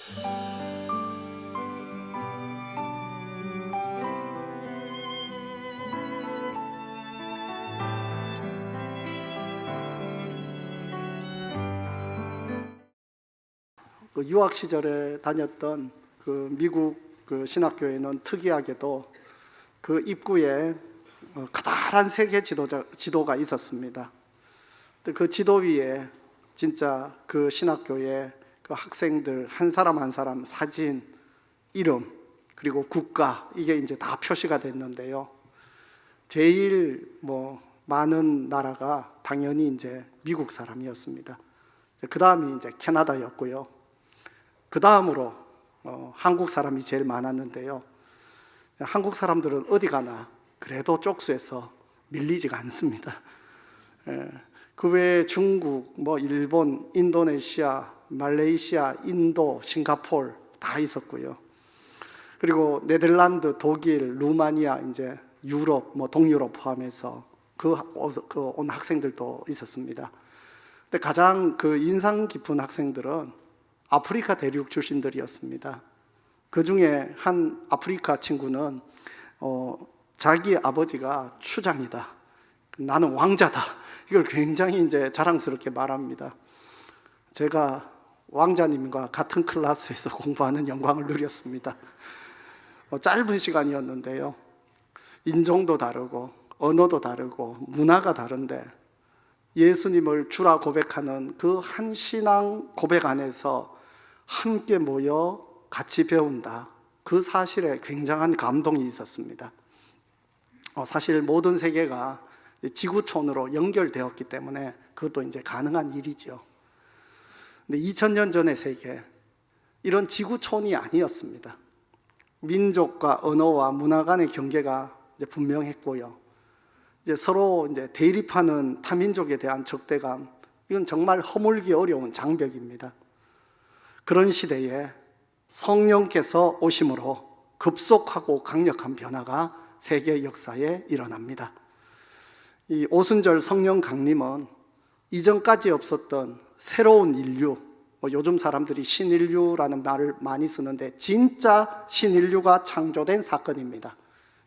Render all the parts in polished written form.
그 유학 시절에 다녔던 그 미국 그 신학교에는 특이하게도 그 입구에 커다란 세계 지도가 있었습니다. 그 지도 위에 진짜 그 신학교의 그 학생들 한 사람 한 사람 사진, 이름, 그리고 국가, 이게 이제 다 표시가 됐는데요. 제일 많은 나라가 당연히 이제 미국 사람이었습니다. 그 다음이 이제 캐나다였고요. 그 다음으로 한국 사람이 제일 많았는데요. 한국 사람들은 어디 가나 그래도 쪽수에서 밀리지가 않습니다. 그 외에 중국, 일본, 인도네시아, 말레이시아, 인도, 싱가포르 다 있었고요. 그리고 네덜란드, 독일, 루마니아, 이제 유럽, 동유럽 포함해서 온 학생들도 있었습니다. 근데 가장 그 인상 깊은 학생들은 아프리카 대륙 출신들이었습니다. 그 중에 한 아프리카 친구는 자기 아버지가 추장이다, 나는 왕자다, 이걸 굉장히 이제 자랑스럽게 말합니다. 제가 왕자님과 같은 클래스에서 공부하는 영광을 누렸습니다. 짧은 시간이었는데요. 인종도 다르고 언어도 다르고 문화가 다른데 예수님을 주라 고백하는 그 한 신앙 고백 안에서 함께 모여 같이 배운다, 그 사실에 굉장한 감동이 있었습니다. 사실 모든 세계가 지구촌으로 연결되었기 때문에 그것도 이제 가능한 일이죠. 근데 2000년 전의 세계, 이런 지구촌이 아니었습니다. 민족과 언어와 문화 간의 경계가 이제 분명했고요. 이제 서로 이제 대립하는 타민족에 대한 적대감, 이건 정말 허물기 어려운 장벽입니다. 그런 시대에 성령께서 오심으로 급속하고 강력한 변화가 세계 역사에 일어납니다. 이 오순절 성령 강림은 이전까지 없었던 새로운 인류, 요즘 사람들이 신인류라는 말을 많이 쓰는데 진짜 신인류가 창조된 사건입니다.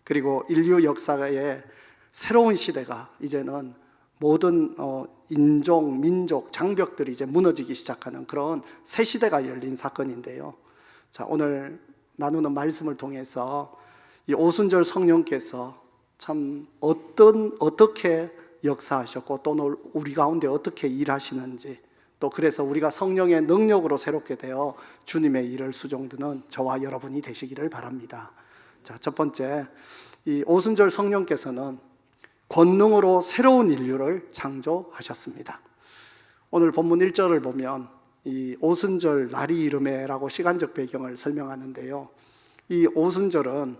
그리고 인류 역사에 새로운 시대가, 이제는 모든 인종, 민족, 장벽들이 이제 무너지기 시작하는 그런 새 시대가 열린 사건인데요. 자, 오늘 나누는 말씀을 통해서 이 오순절 성령께서 참 어떻게 역사하셨고 또 우리 가운데 어떻게 일하시는지, 또 그래서 우리가 성령의 능력으로 새롭게 되어 주님의 일을 수종드는 저와 여러분이 되시기를 바랍니다. 자, 첫 번째, 이 오순절 성령께서는 권능으로 새로운 인류를 창조하셨습니다. 오늘 본문 1절을 보면 이 오순절 날이 이르매라고 시간적 배경을 설명하는데요. 이 오순절은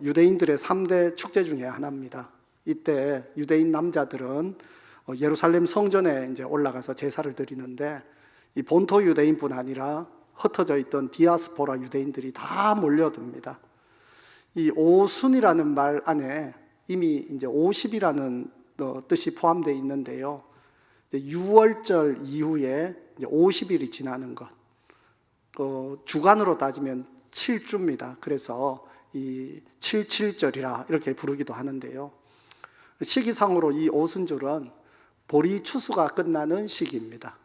유대인들의 3대 축제 중에 하나입니다. 이때 유대인 남자들은 예루살렘 성전에 이제 올라가서 제사를 드리는데, 이 본토 유대인뿐 아니라 흩어져 있던 디아스포라 유대인들이 다 몰려듭니다. 이 오순이라는 말 안에 이미 이제 50이라는 뜻이 포함되어 있는데요. 유월절 이후에 이제 50일이 지나는 것, 주간으로 따지면 7주입니다. 그래서 이 77절이라 이렇게 부르기도 하는데요. 시기상으로 이 오순절은 보리 추수가 끝나는 시기입니다.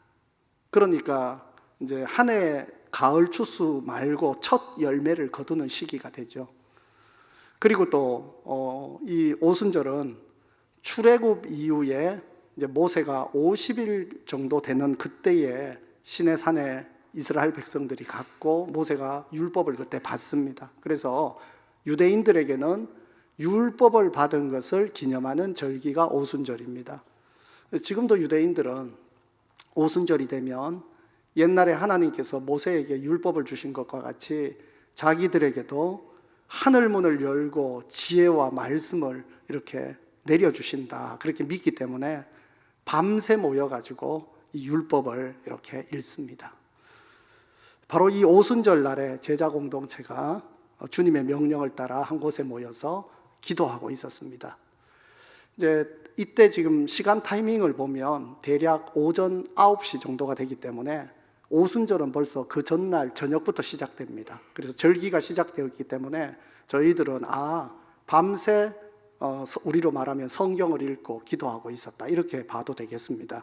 그러니까 이제 한 해 가을 추수 말고 첫 열매를 거두는 시기가 되죠. 그리고 또 이 오순절은 출애굽 이후에 이제 모세가 50일 정도 되는 그때에 시내산에 이스라엘 백성들이 갔고 모세가 율법을 그때 받습니다. 그래서 유대인들에게는 율법을 받은 것을 기념하는 절기가 오순절입니다. 지금도 유대인들은 오순절이 되면 옛날에 하나님께서 모세에게 율법을 주신 것과 같이 자기들에게도 하늘문을 열고 지혜와 말씀을 이렇게 내려주신다, 그렇게 믿기 때문에 밤새 모여가지고 이 율법을 이렇게 읽습니다. 바로 이 오순절 날에 제자 공동체가 주님의 명령을 따라 한 곳에 모여서 기도하고 있었습니다. 이제 이때 지금 시간 타이밍을 보면 대략 오전 9시 정도가 되기 때문에 오순절은 벌써 그 전날 저녁부터 시작됩니다. 그래서 절기가 시작되었기 때문에 저희들은 밤새 우리로 말하면 성경을 읽고 기도하고 있었다, 이렇게 봐도 되겠습니다.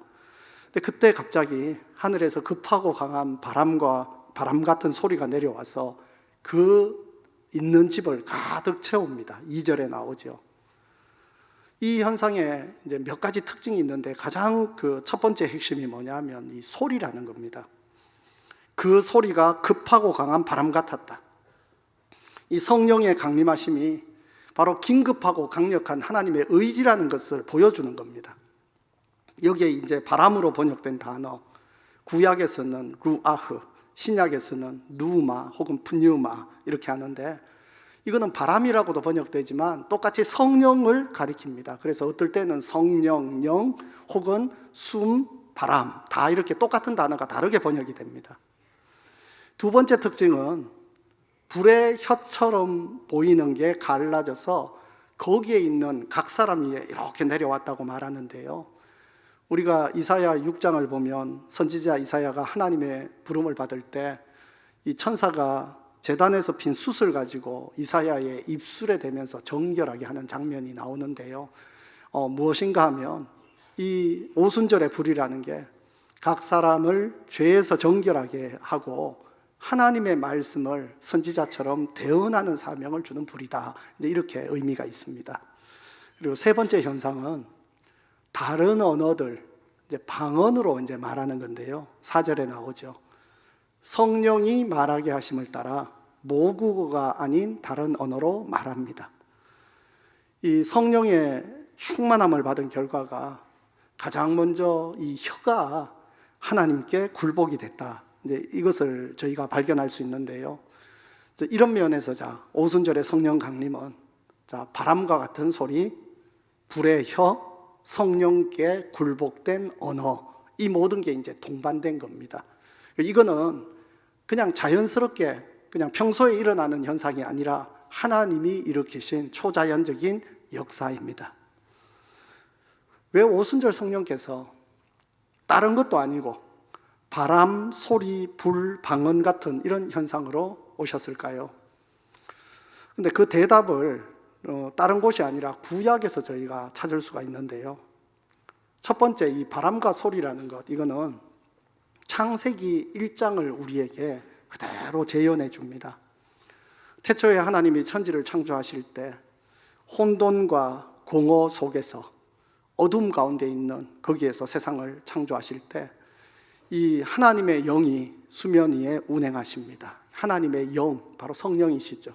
근데 그때 갑자기 하늘에서 급하고 강한 바람 같은 소리가 내려와서 그 있는 집을 가득 채웁니다. 2절에 나오죠. 이 현상에 이제 몇 가지 특징이 있는데 가장 그 첫 번째 핵심이 뭐냐면 이 소리라는 겁니다. 그 소리가 급하고 강한 바람 같았다. 이 성령의 강림하심이 바로 긴급하고 강력한 하나님의 의지라는 것을 보여주는 겁니다. 여기에 이제 바람으로 번역된 단어, 구약에서는 루아흐, 신약에서는 누마 혹은 푸뉴마 이렇게 하는데, 이거는 바람이라고도 번역되지만 똑같이 성령을 가리킵니다. 그래서 어떨 때는 성령, 영 혹은 숨, 바람 다 이렇게 똑같은 단어가 다르게 번역이 됩니다. 두 번째 특징은 불의 혀처럼 보이는 게 갈라져서 거기에 있는 각 사람이 이렇게 내려왔다고 말하는데요, 우리가 이사야 6장을 보면 선지자 이사야가 하나님의 부름을 받을 때 이 천사가 제단에서 핀 숯을 가지고 이사야의 입술에 대면서 정결하게 하는 장면이 나오는데요, 무엇인가 하면 이 오순절의 불이라는 게 각 사람을 죄에서 정결하게 하고 하나님의 말씀을 선지자처럼 대언하는 사명을 주는 불이다, 이제 이렇게 의미가 있습니다. 그리고 세 번째 현상은 다른 언어들, 이제 방언으로 이제 말하는 건데요, 4절에 나오죠. 성령이 말하게 하심을 따라 모국어가 아닌 다른 언어로 말합니다. 이 성령의 충만함을 받은 결과가 가장 먼저 이 혀가 하나님께 굴복이 됐다, 이제 이것을 저희가 발견할 수 있는데요, 이런 면에서 오순절의 성령 강림은 바람과 같은 소리, 불의 혀, 성령께 굴복된 언어, 이 모든 게 이제 동반된 겁니다. 이거는 그냥 자연스럽게 그냥 평소에 일어나는 현상이 아니라 하나님이 일으키신 초자연적인 역사입니다. 왜 오순절 성령께서 다른 것도 아니고 바람, 소리, 불, 방언 같은 이런 현상으로 오셨을까요? 근데 그 대답을 다른 곳이 아니라 구약에서 저희가 찾을 수가 있는데요, 첫 번째 이 바람과 소리라는 것, 이거는 창세기 1장을 우리에게 그대로 재현해 줍니다. 태초에 하나님이 천지를 창조하실 때 혼돈과 공허 속에서 어둠 가운데 있는 거기에서 세상을 창조하실 때 이 하나님의 영이 수면 위에 운행하십니다. 하나님의 영, 바로 성령이시죠.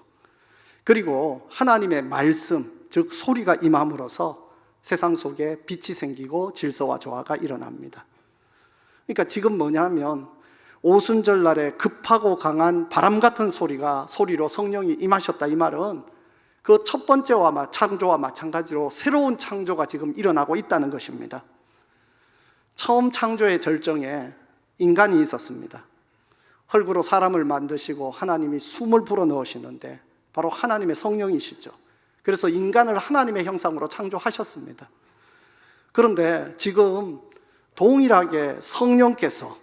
그리고 하나님의 말씀, 즉 소리가 임함으로써 세상 속에 빛이 생기고 질서와 조화가 일어납니다. 그러니까 지금 뭐냐면 오순절 날에 급하고 강한 바람 같은 소리로 성령이 임하셨다, 이 말은 그 첫 번째와 창조와 마찬가지로 새로운 창조가 지금 일어나고 있다는 것입니다. 처음 창조의 절정에 인간이 있었습니다. 흙으로 사람을 만드시고 하나님이 숨을 불어넣으시는데 바로 하나님의 성령이시죠. 그래서 인간을 하나님의 형상으로 창조하셨습니다. 그런데 지금 동일하게 성령께서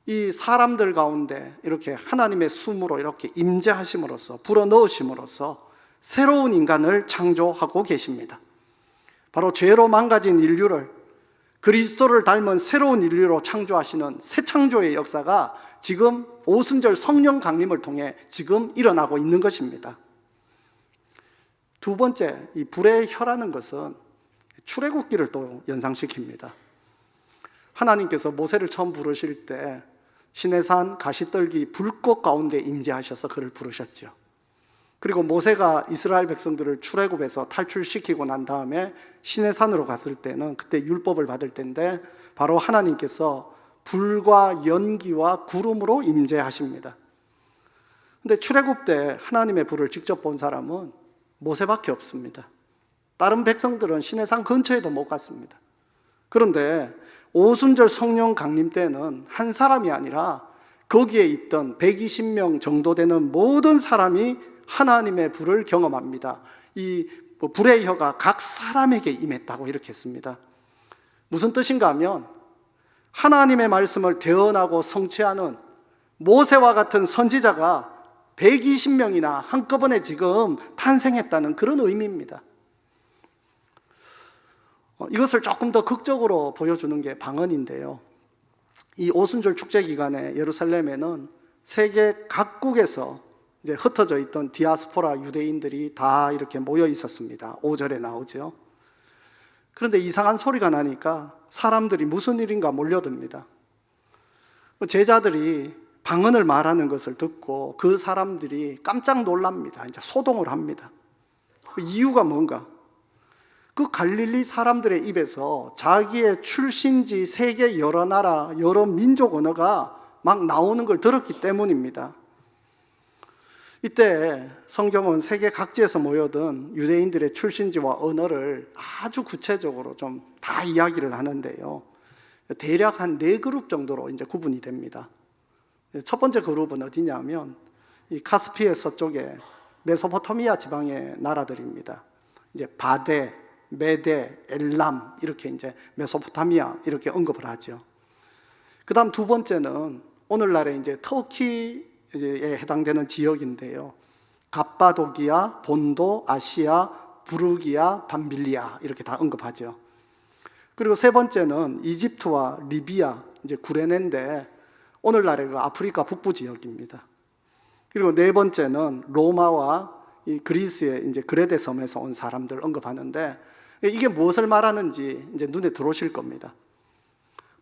이 사람들 가운데 이렇게 하나님의 숨으로 이렇게 임재하심으로써, 불어넣으심으로써 새로운 인간을 창조하고 계십니다. 바로 죄로 망가진 인류를 그리스도를 닮은 새로운 인류로 창조하시는 새 창조의 역사가 지금 오순절 성령 강림을 통해 지금 일어나고 있는 것입니다. 두 번째, 이 불의 혀라는 것은 출애굽기를 또 연상시킵니다. 하나님께서 모세를 처음 부르실 때 시내산 가시떨기 불꽃 가운데 임재하셔서 그를 부르셨죠. 그리고 모세가 이스라엘 백성들을 출애굽에서 탈출시키고 난 다음에 시내산으로 갔을 때는 그때 율법을 받을 때인데 바로 하나님께서 불과 연기와 구름으로 임재하십니다. 근데 출애굽 때 하나님의 불을 직접 본 사람은 모세밖에 없습니다. 다른 백성들은 시내산 근처에도 못 갔습니다. 그런데 오순절 성령 강림 때는 한 사람이 아니라 거기에 있던 120명 정도 되는 모든 사람이 하나님의 불을 경험합니다. 이 불의 혀가 각 사람에게 임했다고 이렇게 했습니다. 무슨 뜻인가 하면 하나님의 말씀을 대언하고 성취하는 모세와 같은 선지자가 120명이나 한꺼번에 지금 탄생했다는 그런 의미입니다. 이것을 조금 더 극적으로 보여주는 게 방언인데요. 이 오순절 축제 기간에 예루살렘에는 세계 각국에서 이제 흩어져 있던 디아스포라 유대인들이 다 이렇게 모여 있었습니다. 5절에 나오죠. 그런데 이상한 소리가 나니까 사람들이 무슨 일인가 몰려듭니다. 제자들이 방언을 말하는 것을 듣고 그 사람들이 깜짝 놀랍니다. 이제 소동을 합니다. 그 이유가 뭔가? 그 갈릴리 사람들의 입에서 자기의 출신지 세계 여러 나라, 여러 민족 언어가 막 나오는 걸 들었기 때문입니다. 이때 성경은 세계 각지에서 모여든 유대인들의 출신지와 언어를 아주 구체적으로 좀 다 이야기를 하는데요. 대략 한 4그룹 정도로 이제 구분이 됩니다. 첫 번째 그룹은 어디냐면 이 카스피해 서쪽에 메소포타미아 지방의 나라들입니다. 이제 바데, 메데, 엘람 이렇게 이제 메소포타미아 이렇게 언급을 하죠. 그다음 두 번째는 오늘날의 이제 터키에 해당되는 지역인데요. 갑바도기아, 본도, 아시아, 부르기아, 밤빌리아 이렇게 다 언급하죠. 그리고 세 번째는 이집트와 리비아, 이제 구레네인데 오늘날의 그 아프리카 북부 지역입니다. 그리고 네 번째는 로마와 이 그리스의 이제 그레데 섬에서 온 사람들 언급하는데 이게 무엇을 말하는지 이제 눈에 들어오실 겁니다.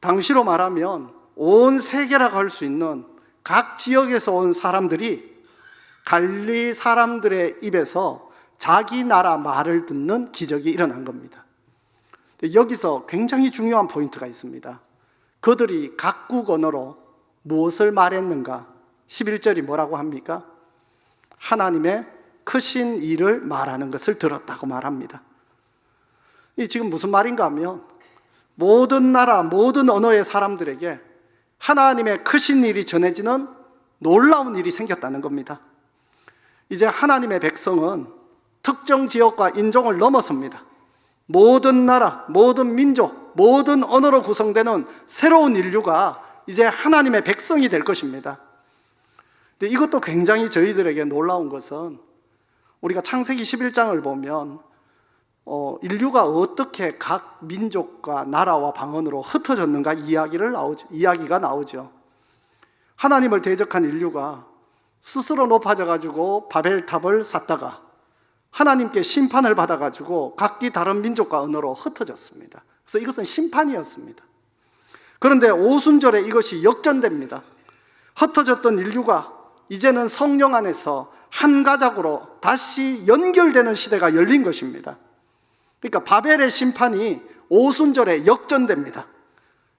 당시로 말하면 온 세계라고 할 수 있는 각 지역에서 온 사람들이 갈릴리 사람들의 입에서 자기 나라 말을 듣는 기적이 일어난 겁니다. 여기서 굉장히 중요한 포인트가 있습니다. 그들이 각국 언어로 무엇을 말했는가? 11절이 뭐라고 합니까? 하나님의 크신 일을 말하는 것을 들었다고 말합니다. 이 지금 무슨 말인가 하면 모든 나라, 모든 언어의 사람들에게 하나님의 크신 일이 전해지는 놀라운 일이 생겼다는 겁니다. 이제 하나님의 백성은 특정 지역과 인종을 넘어섭니다. 모든 나라, 모든 민족, 모든 언어로 구성되는 새로운 인류가 이제 하나님의 백성이 될 것입니다. 근데 이것도 굉장히 저희들에게 놀라운 것은 우리가 창세기 11장을 보면 인류가 어떻게 각 민족과 나라와 방언으로 흩어졌는가 이야기가 나오죠. 하나님을 대적한 인류가 스스로 높아져가지고 바벨탑을 샀다가 하나님께 심판을 받아가지고 각기 다른 민족과 언어로 흩어졌습니다. 그래서 이것은 심판이었습니다. 그런데 오순절에 이것이 역전됩니다. 흩어졌던 인류가 이제는 성령 안에서 한 가족으로 다시 연결되는 시대가 열린 것입니다. 그러니까 바벨의 심판이 오순절에 역전됩니다.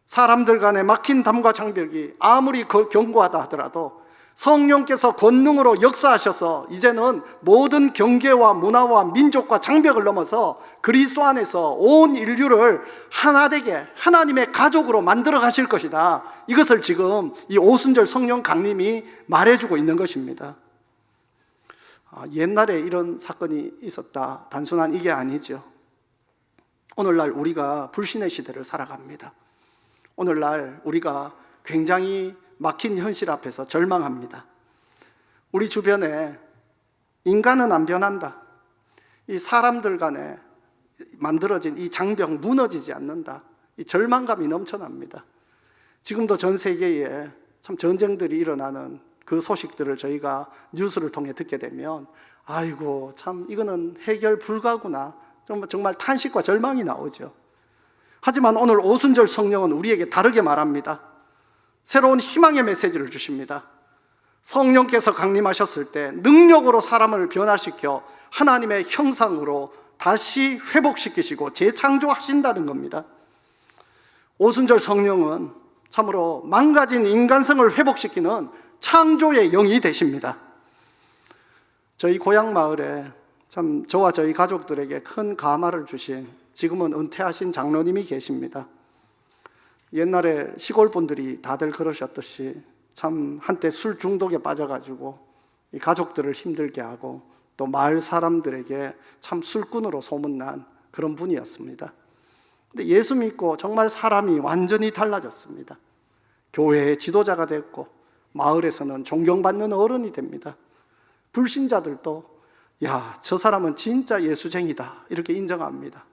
사람들 간에 막힌 담과 장벽이 아무리 견고하다 하더라도 성령께서 권능으로 역사하셔서 이제는 모든 경계와 문화와 민족과 장벽을 넘어서 그리스도 안에서 온 인류를 하나 되게 하나님의 가족으로 만들어 가실 것이다. 이것을 지금 이 오순절 성령 강림이 말해주고 있는 것입니다. 옛날에 이런 사건이 있었다. 단순한 이게 아니죠. 오늘날 우리가 불신의 시대를 살아갑니다. 오늘날 우리가 굉장히 막힌 현실 앞에서 절망합니다. 우리 주변에 인간은 안 변한다. 이 사람들 간에 만들어진 이 장벽 무너지지 않는다. 이 절망감이 넘쳐납니다. 지금도 전 세계에 참 전쟁들이 일어나는 그 소식들을 저희가 뉴스를 통해 듣게 되면 아이고 참 이거는 해결 불가구나. 정말 탄식과 절망이 나오죠. 하지만 오늘 오순절 성령은 우리에게 다르게 말합니다. 새로운 희망의 메시지를 주십니다. 성령께서 강림하셨을 때 능력으로 사람을 변화시켜 하나님의 형상으로 다시 회복시키시고 재창조하신다는 겁니다. 오순절 성령은 참으로 망가진 인간성을 회복시키는 창조의 영이 되십니다. 저희 고향 마을에 참 저와 저희 가족들에게 큰 감화를 주신 지금은 은퇴하신 장로님이 계십니다. 옛날에 시골 분들이 다들 그러셨듯이 참 한때 술 중독에 빠져가지고 이 가족들을 힘들게 하고 또 마을 사람들에게 참 술꾼으로 소문난 그런 분이었습니다. 근데 예수 믿고 정말 사람이 완전히 달라졌습니다. 교회의 지도자가 됐고 마을에서는 존경받는 어른이 됩니다. 불신자들도 야, 저 사람은 진짜 예수쟁이다 이렇게 인정합니다.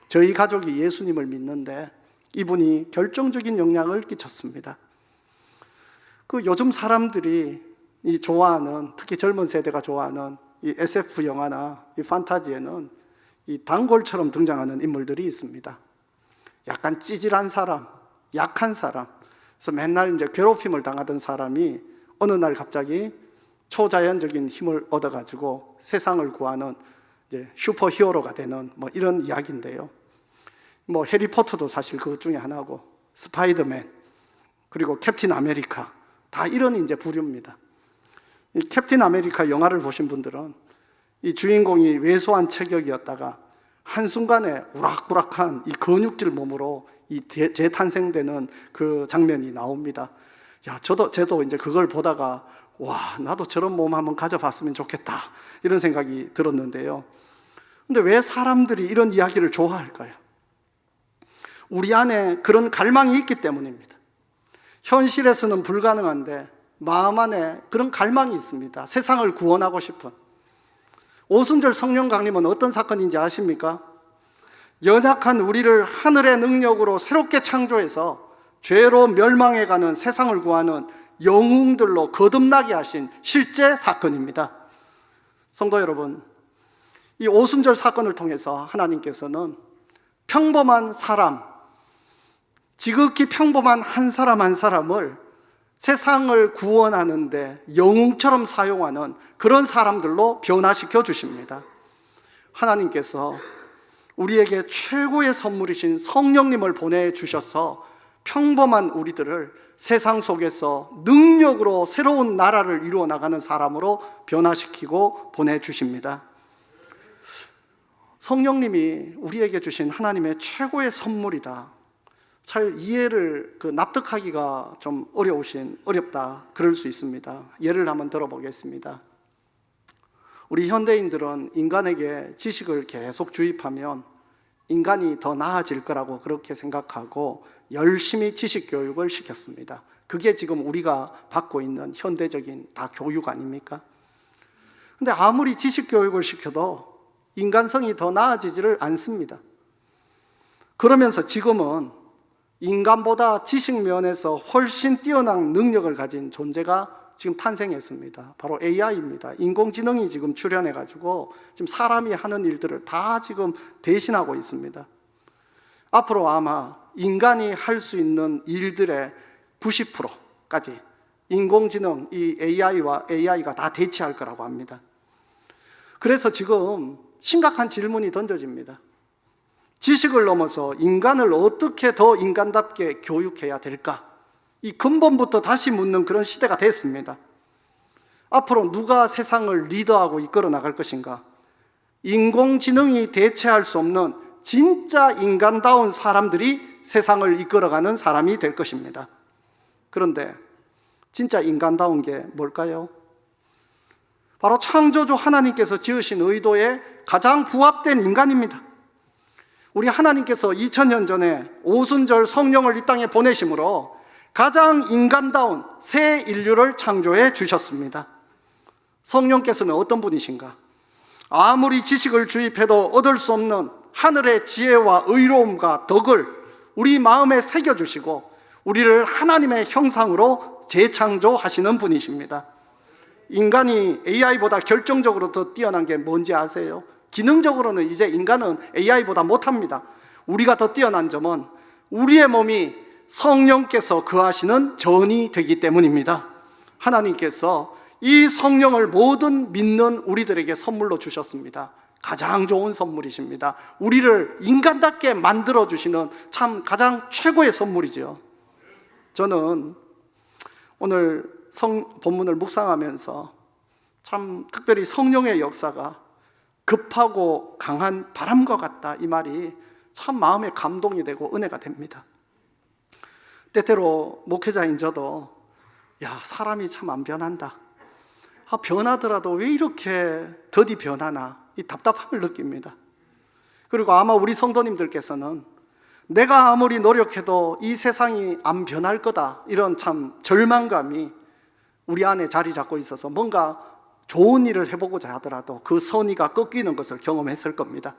저희 가족이 예수님을 믿는데 이분이 결정적인 영향을 끼쳤습니다. 요즘 사람들이 좋아하는, 특히 젊은 세대가 좋아하는 이 SF 영화나 이 판타지에는 이 단골처럼 등장하는 인물들이 있습니다. 약간 찌질한 사람, 약한 사람, 그래서 맨날 이제 괴롭힘을 당하던 사람이 어느 날 갑자기 초자연적인 힘을 얻어가지고 세상을 구하는 이제 슈퍼히어로가 되는 뭐 이런 이야기인데요. 뭐 해리포터도 사실 그것 중에 하나고, 스파이더맨, 그리고 캡틴 아메리카, 다 이런 이제 부류입니다. 이 캡틴 아메리카 영화를 보신 분들은 이 주인공이 왜소한 체격이었다가 한순간에 우락부락한 이 근육질 몸으로 이 재탄생되는 그 장면이 나옵니다. 야, 저도 이제 그걸 보다가 와, 나도 저런 몸 한번 가져봤으면 좋겠다 이런 생각이 들었는데요. 근데 왜 사람들이 이런 이야기를 좋아할까요? 우리 안에 그런 갈망이 있기 때문입니다. 현실에서는 불가능한데 마음 안에 그런 갈망이 있습니다. 세상을 구원하고 싶은. 오순절 성령 강림은 어떤 사건인지 아십니까? 연약한 우리를 하늘의 능력으로 새롭게 창조해서 죄로 멸망해가는 세상을 구하는 영웅들로 거듭나게 하신 실제 사건입니다. 성도 여러분, 이 오순절 사건을 통해서 하나님께서는 평범한 사람, 지극히 평범한 한 사람 한 사람을 세상을 구원하는데 영웅처럼 사용하는 그런 사람들로 변화시켜 주십니다. 하나님께서 우리에게 최고의 선물이신 성령님을 보내주셔서 평범한 우리들을 세상 속에서 능력으로 새로운 나라를 이루어 나가는 사람으로 변화시키고 보내주십니다. 성령님이 우리에게 주신 하나님의 최고의 선물이다. 잘 이해를 납득하기가 좀 어렵다 그럴 수 있습니다. 예를 한번 들어보겠습니다. 우리 현대인들은 인간에게 지식을 계속 주입하면 인간이 더 나아질 거라고 그렇게 생각하고 열심히 지식 교육을 시켰습니다. 그게 지금 우리가 받고 있는 현대적인 다 교육 아닙니까? 근데 아무리 지식 교육을 시켜도 인간성이 더 나아지지를 않습니다. 그러면서 지금은 인간보다 지식 면에서 훨씬 뛰어난 능력을 가진 존재가 지금 탄생했습니다. 바로 AI입니다. 인공지능이 지금 출현해가지고 지금 사람이 하는 일들을 다 지금 대신하고 있습니다. 앞으로 아마 인간이 할 수 있는 일들의 90%까지 인공지능, 이 AI가 다 대체할 거라고 합니다. 그래서 지금 심각한 질문이 던져집니다. 지식을 넘어서 인간을 어떻게 더 인간답게 교육해야 될까? 이 근본부터 다시 묻는 그런 시대가 됐습니다. 앞으로 누가 세상을 리더하고 이끌어 나갈 것인가? 인공지능이 대체할 수 없는 진짜 인간다운 사람들이 세상을 이끌어가는 사람이 될 것입니다. 그런데 진짜 인간다운 게 뭘까요? 바로 창조주 하나님께서 지으신 의도에 가장 부합된 인간입니다. 우리 하나님께서 2000년 전에 오순절 성령을 이 땅에 보내심으로 가장 인간다운 새 인류를 창조해 주셨습니다. 성령께서는 어떤 분이신가? 아무리 지식을 주입해도 얻을 수 없는 하늘의 지혜와 의로움과 덕을 우리 마음에 새겨주시고 우리를 하나님의 형상으로 재창조하시는 분이십니다. 인간이 AI보다 결정적으로 더 뛰어난 게 뭔지 아세요? 기능적으로는 이제 인간은 AI보다 못합니다. 우리가 더 뛰어난 점은 우리의 몸이 성령께서 거하시는 전이 되기 때문입니다. 하나님께서 이 성령을 모든 믿는 우리들에게 선물로 주셨습니다. 가장 좋은 선물이십니다. 우리를 인간답게 만들어주시는 참 가장 최고의 선물이죠. 저는 오늘 본문을 묵상하면서 참 특별히 성령의 역사가 급하고 강한 바람과 같다, 이 말이 참 마음에 감동이 되고 은혜가 됩니다. 때때로 목회자인 저도 사람이 참 안 변한다, 변하더라도 왜 이렇게 더디 변하나, 이 답답함을 느낍니다. 그리고 아마 우리 성도님들께서는 내가 아무리 노력해도 이 세상이 안 변할 거다, 이런 참 절망감이 우리 안에 자리 잡고 있어서 뭔가 좋은 일을 해보고자 하더라도 그 선의가 꺾이는 것을 경험했을 겁니다.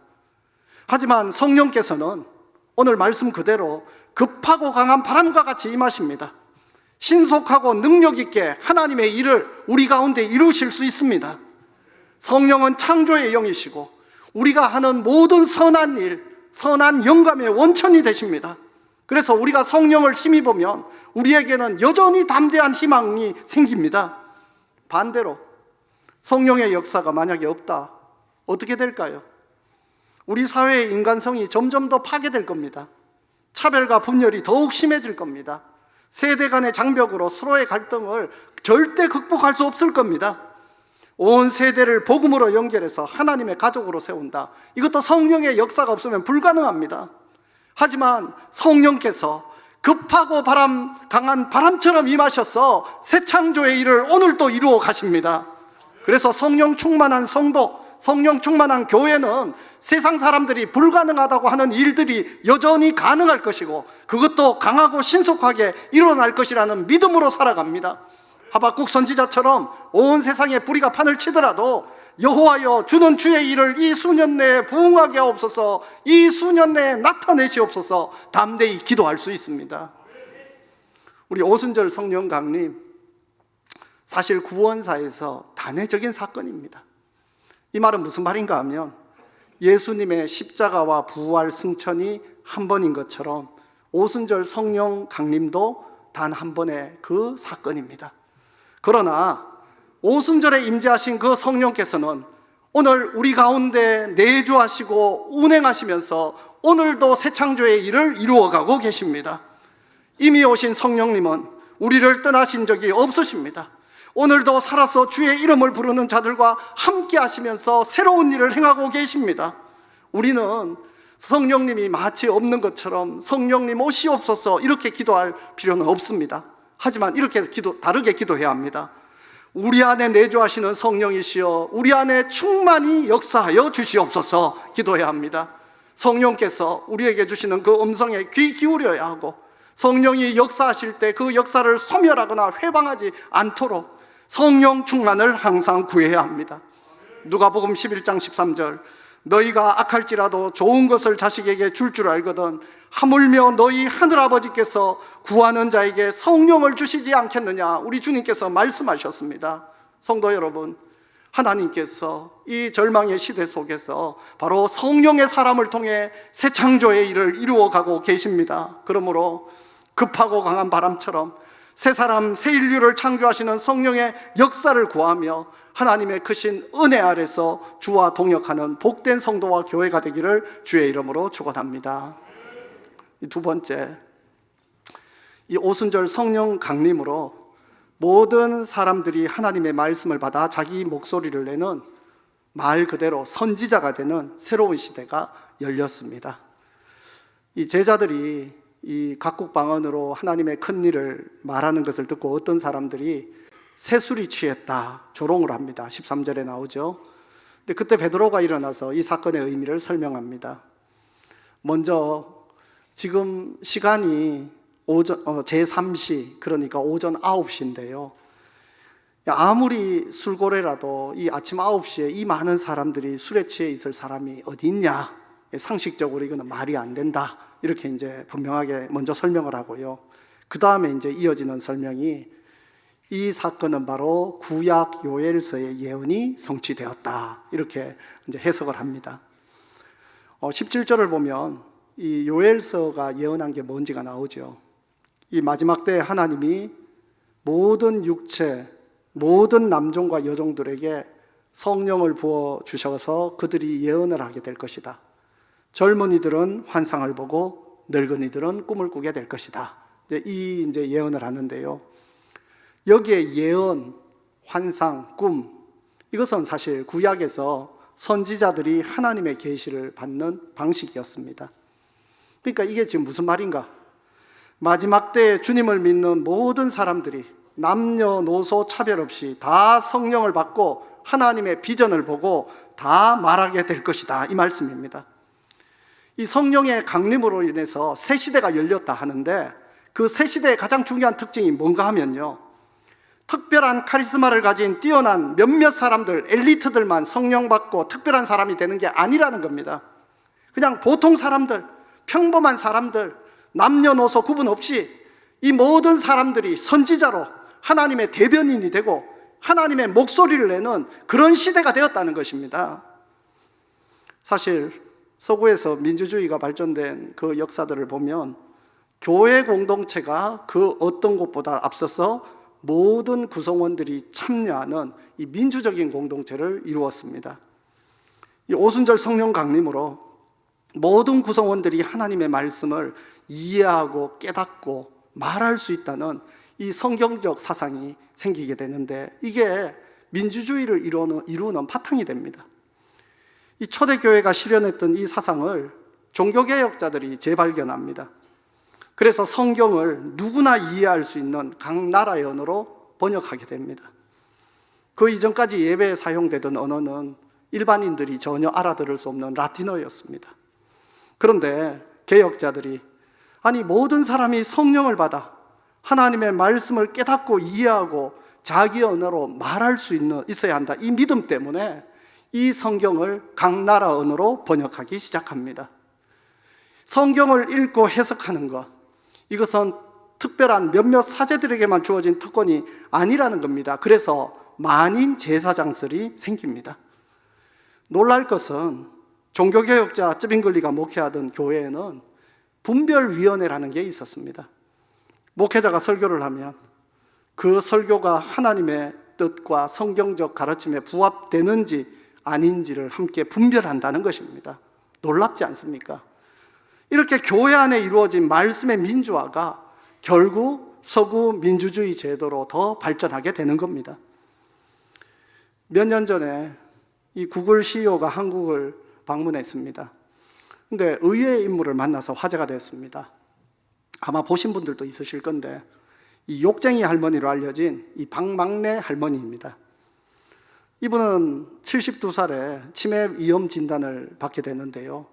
하지만 성령께서는 오늘 말씀 그대로 급하고 강한 바람과 같이 임하십니다. 신속하고 능력 있게 하나님의 일을 우리 가운데 이루실 수 있습니다. 성령은 창조의 영이시고 우리가 하는 모든 선한 일, 선한 영감의 원천이 되십니다. 그래서 우리가 성령을 힘입으면 우리에게는 여전히 담대한 희망이 생깁니다. 반대로 성령의 역사가 만약에 없다, 어떻게 될까요? 우리 사회의 인간성이 점점 더 파괴될 겁니다. 차별과 분열이 더욱 심해질 겁니다. 세대 간의 장벽으로 서로의 갈등을 절대 극복할 수 없을 겁니다. 온 세대를 복음으로 연결해서 하나님의 가족으로 세운다, 이것도 성령의 역사가 없으면 불가능합니다. 하지만 성령께서 급하고 강한 바람처럼 임하셔서 새 창조의 일을 오늘 또 이루어 가십니다. 그래서 성령 충만한 성도, 성령 충만한 교회는 세상 사람들이 불가능하다고 하는 일들이 여전히 가능할 것이고 그것도 강하고 신속하게 일어날 것이라는 믿음으로 살아갑니다. 하박국 선지자처럼 온 세상에 뿌리가 판을 치더라도 여호와여, 주는 주의 일을 이 수년 내에 부응하게 하옵소서, 이 수년 내에 나타내시옵소서 담대히 기도할 수 있습니다. 우리 오순절 성령 강림, 사실 구원사에서 단회적인 사건입니다. 이 말은 무슨 말인가 하면 예수님의 십자가와 부활 승천이 한 번인 것처럼 오순절 성령 강림도 단 한 번의 그 사건입니다. 그러나 오순절에 임재하신 그 성령께서는 오늘 우리 가운데 내주하시고 운행하시면서 오늘도 새 창조의 일을 이루어가고 계십니다. 이미 오신 성령님은 우리를 떠나신 적이 없으십니다. 오늘도 살아서 주의 이름을 부르는 자들과 함께 하시면서 새로운 일을 행하고 계십니다. 우리는 성령님이 마치 없는 것처럼 성령님 오시옵소서 이렇게 기도할 필요는 없습니다. 하지만 이렇게 다르게 기도해야 합니다. 우리 안에 내주하시는 성령이시여, 우리 안에 충만히 역사하여 주시옵소서 기도해야 합니다. 성령께서 우리에게 주시는 그 음성에 귀 기울여야 하고, 성령이 역사하실 때 그 역사를 소멸하거나 회방하지 않도록 성령 충만을 항상 구해야 합니다. 누가복음 11장 13절, 너희가 악할지라도 좋은 것을 자식에게 줄 줄 알거든 하물며 너희 하늘아버지께서 구하는 자에게 성령을 주시지 않겠느냐, 우리 주님께서 말씀하셨습니다. 성도 여러분, 하나님께서 이 절망의 시대 속에서 바로 성령의 사람을 통해 새 창조의 일을 이루어가고 계십니다. 그러므로 급하고 강한 바람처럼 새 사람, 새 인류를 창조하시는 성령의 역사를 구하며 하나님의 크신 은혜 아래서 주와 동역하는 복된 성도와 교회가 되기를 주의 이름으로 축원합니다. 두 번째, 이 오순절 성령 강림으로 모든 사람들이 하나님의 말씀을 받아 자기 목소리를 내는 말 그대로 선지자가 되는 새로운 시대가 열렸습니다. 이 제자들이 이 각국 방언으로 하나님의 큰 일을 말하는 것을 듣고 어떤 사람들이 새술이 취했다 조롱을 합니다. 13절에 나오죠. 근데 그때 베드로가 일어나서 이 사건의 의미를 설명합니다. 먼저 지금 시간이 제3시, 그러니까 오전 9시인데요. 아무리 술고래라도 이 아침 9시에 이 많은 사람들이 술에 취해 있을 사람이 어디 있냐? 상식적으로 이거는 말이 안 된다. 이렇게 이제 분명하게 먼저 설명을 하고요. 그 다음에 이제 이어지는 설명이 이 사건은 바로 구약 요엘서의 예언이 성취되었다. 이렇게 이제 해석을 합니다. 17절을 보면 이 요엘서가 예언한 게 뭔지가 나오죠. 이 마지막 때에 하나님이 모든 육체, 모든 남종과 여종들에게 성령을 부어 주셔서 그들이 예언을 하게 될 것이다. 젊은이들은 환상을 보고 늙은이들은 꿈을 꾸게 될 것이다. 이제 예언을 하는데요. 여기에 예언, 환상, 꿈, 이것은 사실 구약에서 선지자들이 하나님의 계시를 받는 방식이었습니다. 그러니까 이게 지금 무슨 말인가? 마지막 때에 주님을 믿는 모든 사람들이 남녀노소 차별 없이 다 성령을 받고 하나님의 비전을 보고 다 말하게 될 것이다, 이 말씀입니다. 이 성령의 강림으로 인해서 새 시대가 열렸다 하는데, 그 새 시대의 가장 중요한 특징이 뭔가 하면요, 특별한 카리스마를 가진 뛰어난 몇몇 사람들, 엘리트들만 성령 받고 특별한 사람이 되는 게 아니라는 겁니다. 그냥 보통 사람들, 평범한 사람들, 남녀노소 구분 없이 이 모든 사람들이 선지자로 하나님의 대변인이 되고 하나님의 목소리를 내는 그런 시대가 되었다는 것입니다. 사실 서구에서 민주주의가 발전된 그 역사들을 보면 교회 공동체가 그 어떤 곳보다 앞서서 모든 구성원들이 참여하는 이 민주적인 공동체를 이루었습니다. 이 오순절 성령 강림으로 모든 구성원들이 하나님의 말씀을 이해하고 깨닫고 말할 수 있다는 이 성경적 사상이 생기게 되는데, 이게 민주주의를 이루는 바탕이 됩니다. 이 초대교회가 실현했던 이 사상을 종교개혁자들이 재발견합니다. 그래서 성경을 누구나 이해할 수 있는 각 나라의 언어로 번역하게 됩니다. 그 이전까지 예배에 사용되던 언어는 일반인들이 전혀 알아들을 수 없는 라틴어였습니다. 그런데 개혁자들이 아니, 모든 사람이 성령을 받아 하나님의 말씀을 깨닫고 이해하고 자기 언어로 말할 수 있어야 한다, 이 믿음 때문에 이 성경을 각 나라 언어로 번역하기 시작합니다. 성경을 읽고 해석하는 것, 이것은 특별한 몇몇 사제들에게만 주어진 특권이 아니라는 겁니다. 그래서 만인 제사장설이 생깁니다. 놀랄 것은 종교개혁자 쯔빙글리가 목회하던 교회에는 분별위원회라는 게 있었습니다. 목회자가 설교를 하면 그 설교가 하나님의 뜻과 성경적 가르침에 부합되는지 아닌지를 함께 분별한다는 것입니다. 놀랍지 않습니까? 이렇게 교회 안에 이루어진 말씀의 민주화가 결국 서구 민주주의 제도로 더 발전하게 되는 겁니다. 몇 년 전에 이 구글 CEO가 한국을 방문했습니다. 근데 의외의 인물을 만나서 화제가 됐습니다. 아마 보신 분들도 있으실 건데, 이 욕쟁이 할머니로 알려진 이 박막래 할머니입니다. 이분은 72살에 치매 위험 진단을 받게 되는데요.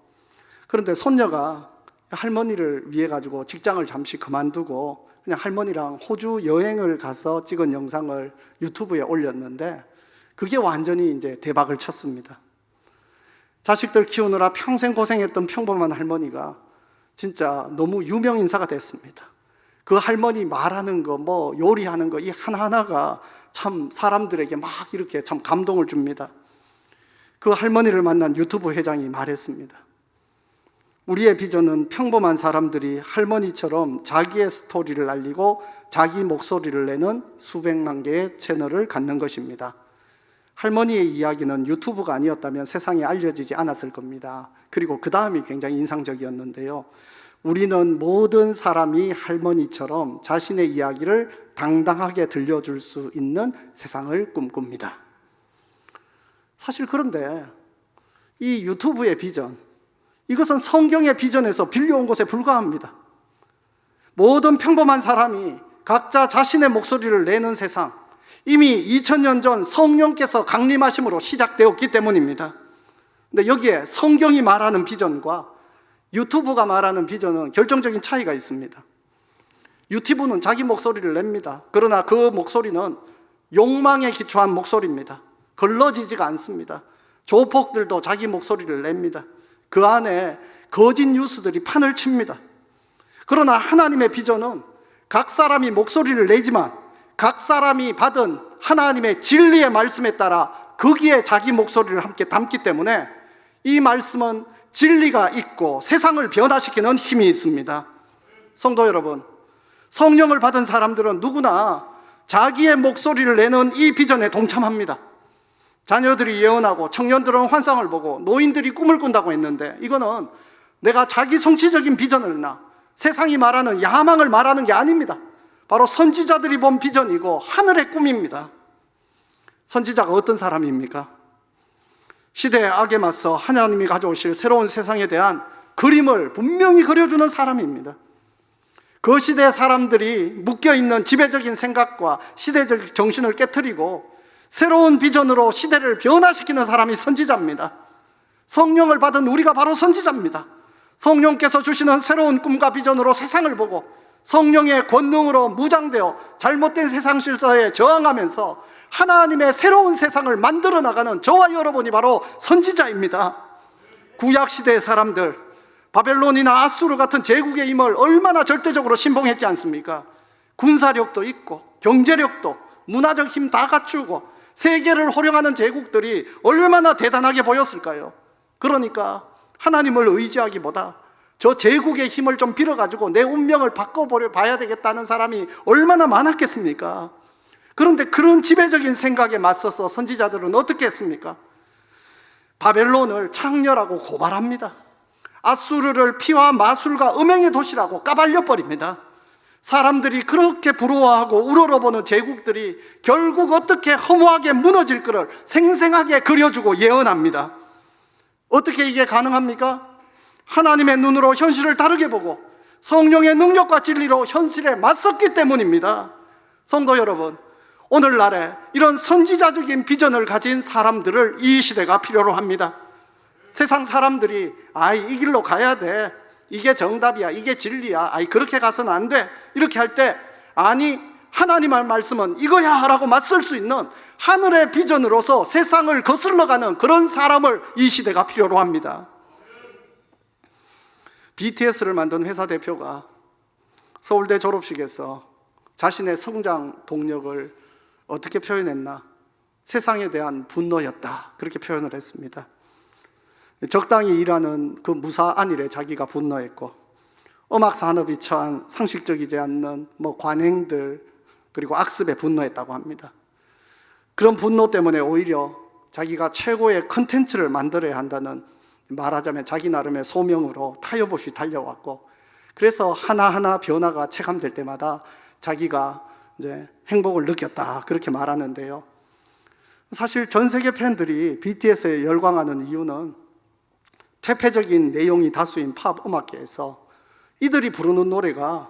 그런데 손녀가 할머니를 위해 가지고 직장을 잠시 그만두고 그냥 할머니랑 호주 여행을 가서 찍은 영상을 유튜브에 올렸는데, 그게 완전히 이제 대박을 쳤습니다. 자식들 키우느라 평생 고생했던 평범한 할머니가 진짜 너무 유명 인사가 됐습니다. 그 할머니 말하는 거, 뭐 요리하는 거, 이 하나하나가 참 사람들에게 막 이렇게 참 감동을 줍니다. 그 할머니를 만난 유튜브 회장이 말했습니다. 우리의 비전은 평범한 사람들이 할머니처럼 자기의 스토리를 알리고 자기 목소리를 내는 수백만 개의 채널을 갖는 것입니다. 할머니의 이야기는 유튜브가 아니었다면 세상에 알려지지 않았을 겁니다. 그리고 그 다음이 굉장히 인상적이었는데요. 우리는 모든 사람이 할머니처럼 자신의 이야기를 당당하게 들려줄 수 있는 세상을 꿈꿉니다. 사실 그런데 이 유튜브의 비전, 이것은 성경의 비전에서 빌려온 것에 불과합니다. 모든 평범한 사람이 각자 자신의 목소리를 내는 세상, 이미 2000년 전 성령께서 강림하심으로 시작되었기 때문입니다. 근데 여기에 성경이 말하는 비전과 유튜브가 말하는 비전은 결정적인 차이가 있습니다. 유튜브는 자기 목소리를 냅니다. 그러나 그 목소리는 욕망에 기초한 목소리입니다. 걸러지지가 않습니다. 조폭들도 자기 목소리를 냅니다. 그 안에 거짓 뉴스들이 판을 칩니다. 그러나 하나님의 비전은 각 사람이 목소리를 내지만 각 사람이 받은 하나님의 진리의 말씀에 따라 거기에 자기 목소리를 함께 담기 때문에 이 말씀은 진리가 있고 세상을 변화시키는 힘이 있습니다. 성도 여러분, 성령을 받은 사람들은 누구나 자기의 목소리를 내는 이 비전에 동참합니다. 자녀들이 예언하고 청년들은 환상을 보고 노인들이 꿈을 꾼다고 했는데, 이거는 내가 자기 성취적인 비전을 나 세상이 말하는 야망을 말하는 게 아닙니다. 바로 선지자들이 본 비전이고 하늘의 꿈입니다. 선지자가 어떤 사람입니까? 시대의 악에 맞서 하나님이 가져오실 새로운 세상에 대한 그림을 분명히 그려주는 사람입니다. 그 시대의 사람들이 묶여있는 지배적인 생각과 시대적 정신을 깨트리고 새로운 비전으로 시대를 변화시키는 사람이 선지자입니다. 성령을 받은 우리가 바로 선지자입니다. 성령께서 주시는 새로운 꿈과 비전으로 세상을 보고 성령의 권능으로 무장되어 잘못된 세상 질서에 저항하면서 하나님의 새로운 세상을 만들어 나가는 저와 여러분이 바로 선지자입니다. 구약시대의 사람들, 바벨론이나 아수르 같은 제국의 힘을 얼마나 절대적으로 신봉했지 않습니까? 군사력도 있고 경제력도 문화적 힘 다 갖추고 세계를 호령하는 제국들이 얼마나 대단하게 보였을까요? 그러니까 하나님을 의지하기보다 저 제국의 힘을 좀 빌어가지고 내 운명을 바꿔봐야 되겠다는 사람이 얼마나 많았겠습니까? 그런데 그런 지배적인 생각에 맞서서 선지자들은 어떻게 했습니까? 바벨론을 창녀라고 고발합니다. 아수르를 피와 마술과 음행의 도시라고 까발려버립니다. 사람들이 그렇게 부러워하고 우러러보는 제국들이 결국 어떻게 허무하게 무너질 것을 생생하게 그려주고 예언합니다. 어떻게 이게 가능합니까? 하나님의 눈으로 현실을 다르게 보고 성령의 능력과 진리로 현실에 맞섰기 때문입니다. 성도 여러분, 오늘날에 이런 선지자적인 비전을 가진 사람들을 이 시대가 필요로 합니다. 세상 사람들이 이 길로 가야 돼, 이게 정답이야, 이게 진리야, 그렇게 가서는 안 돼, 이렇게 할 때 아니 하나님의 말씀은 이거야 라고 맞설 수 있는 하늘의 비전으로서 세상을 거슬러가는 그런 사람을 이 시대가 필요로 합니다. BTS를 만든 회사 대표가 서울대 졸업식에서 자신의 성장 동력을 어떻게 표현했나? 세상에 대한 분노였다, 그렇게 표현을 했습니다. 적당히 일하는 그 무사 안일에 자기가 분노했고, 음악 산업이 처한 상식적이지 않는 관행들 그리고 악습에 분노했다고 합니다. 그런 분노 때문에 오히려 자기가 최고의 컨텐츠를 만들어야 한다는, 말하자면 자기 나름의 소명으로 타협 없이 달려왔고, 그래서 하나하나 변화가 체감될 때마다 자기가 이제 행복을 느꼈다, 그렇게 말하는데요. 사실 전 세계 팬들이 BTS에 열광하는 이유는 퇴폐적인 내용이 다수인 팝 음악계에서 이들이 부르는 노래가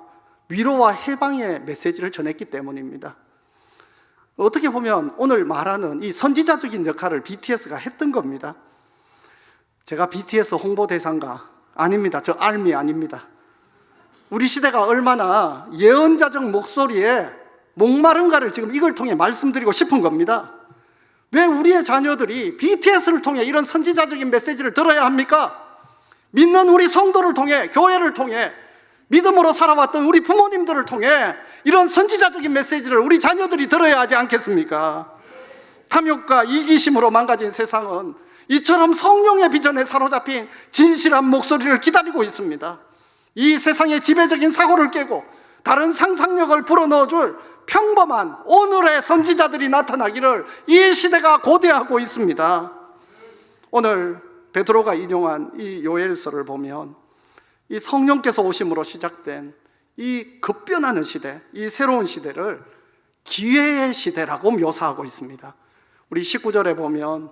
위로와 해방의 메시지를 전했기 때문입니다. 어떻게 보면 오늘 말하는 이 선지자적인 역할을 BTS가 했던 겁니다. 제가 BTS 홍보대사인가? 아닙니다. 저 알미 아닙니다. 우리 시대가 얼마나 예언자적 목소리에 목마른가를 지금 이걸 통해 말씀드리고 싶은 겁니다. 왜 우리의 자녀들이 BTS를 통해 이런 선지자적인 메시지를 들어야 합니까? 믿는 우리 성도를 통해, 교회를 통해, 믿음으로 살아왔던 우리 부모님들을 통해 이런 선지자적인 메시지를 우리 자녀들이 들어야 하지 않겠습니까? 탐욕과 이기심으로 망가진 세상은 이처럼 성령의 비전에 사로잡힌 진실한 목소리를 기다리고 있습니다. 이 세상의 지배적인 사고를 깨고 다른 상상력을 불어넣어줄 평범한 오늘의 선지자들이 나타나기를 이 시대가 고대하고 있습니다. 오늘 베드로가 인용한 이 요엘서를 보면 이 성령께서 오심으로 시작된 이 급변하는 시대, 이 새로운 시대를 기회의 시대라고 묘사하고 있습니다. 우리 19절에 보면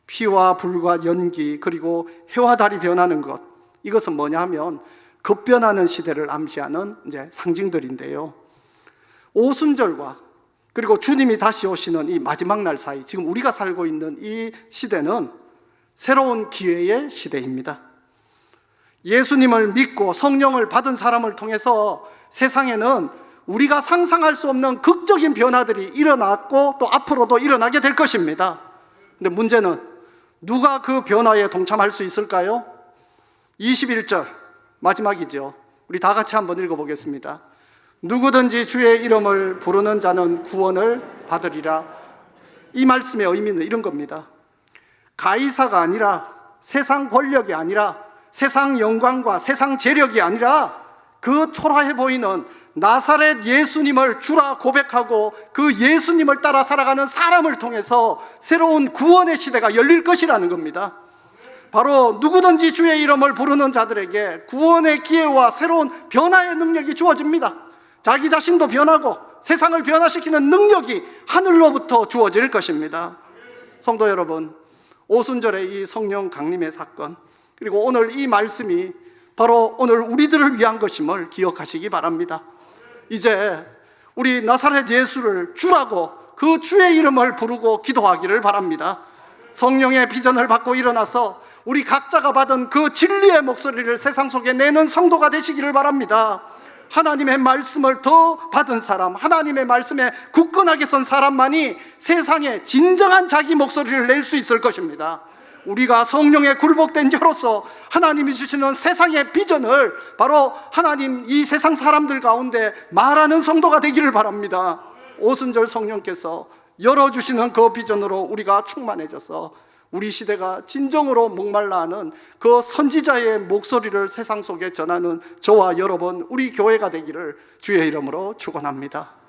피와 불과 연기 그리고 해와 달이 변하는 것, 이것은 뭐냐 하면 급변하는 시대를 암시하는 이제 상징들인데요. 오순절과 그리고 주님이 다시 오시는 이 마지막 날 사이, 지금 우리가 살고 있는 이 시대는 새로운 기회의 시대입니다. 예수님을 믿고 성령을 받은 사람을 통해서 세상에는 우리가 상상할 수 없는 극적인 변화들이 일어났고 또 앞으로도 일어나게 될 것입니다. 근데 문제는 누가 그 변화에 동참할 수 있을까요? 21절 마지막이죠. 우리 다 같이 한번 읽어보겠습니다. 누구든지 주의 이름을 부르는 자는 구원을 받으리라. 이 말씀의 의미는 이런 겁니다. 가이사가 아니라, 세상 권력이 아니라, 세상 영광과 세상 재력이 아니라 그 초라해 보이는 나사렛 예수님을 주라 고백하고 그 예수님을 따라 살아가는 사람을 통해서 새로운 구원의 시대가 열릴 것이라는 겁니다. 바로 누구든지 주의 이름을 부르는 자들에게 구원의 기회와 새로운 변화의 능력이 주어집니다. 자기 자신도 변하고 세상을 변화시키는 능력이 하늘로부터 주어질 것입니다. 성도 여러분, 오순절의 이 성령 강림의 사건, 그리고 오늘 이 말씀이 바로 오늘 우리들을 위한 것임을 기억하시기 바랍니다. 이제 우리 나사렛 예수를 주라고 그 주의 이름을 부르고 기도하기를 바랍니다. 성령의 비전을 받고 일어나서 우리 각자가 받은 그 진리의 목소리를 세상 속에 내는 성도가 되시기를 바랍니다. 하나님의 말씀을 더 받은 사람, 하나님의 말씀에 굳건하게 선 사람만이 세상에 진정한 자기 목소리를 낼 수 있을 것입니다. 우리가 성령에 굴복된 자로서 하나님이 주시는 세상의 비전을 바로 하나님 이 세상 사람들 가운데 말하는 성도가 되기를 바랍니다. 오순절 성령께서 열어주시는 그 비전으로 우리가 충만해져서 우리 시대가 진정으로 목말라 하는 그 선지자의 목소리를 세상 속에 전하는 저와 여러분, 우리 교회가 되기를 주의 이름으로 축원합니다.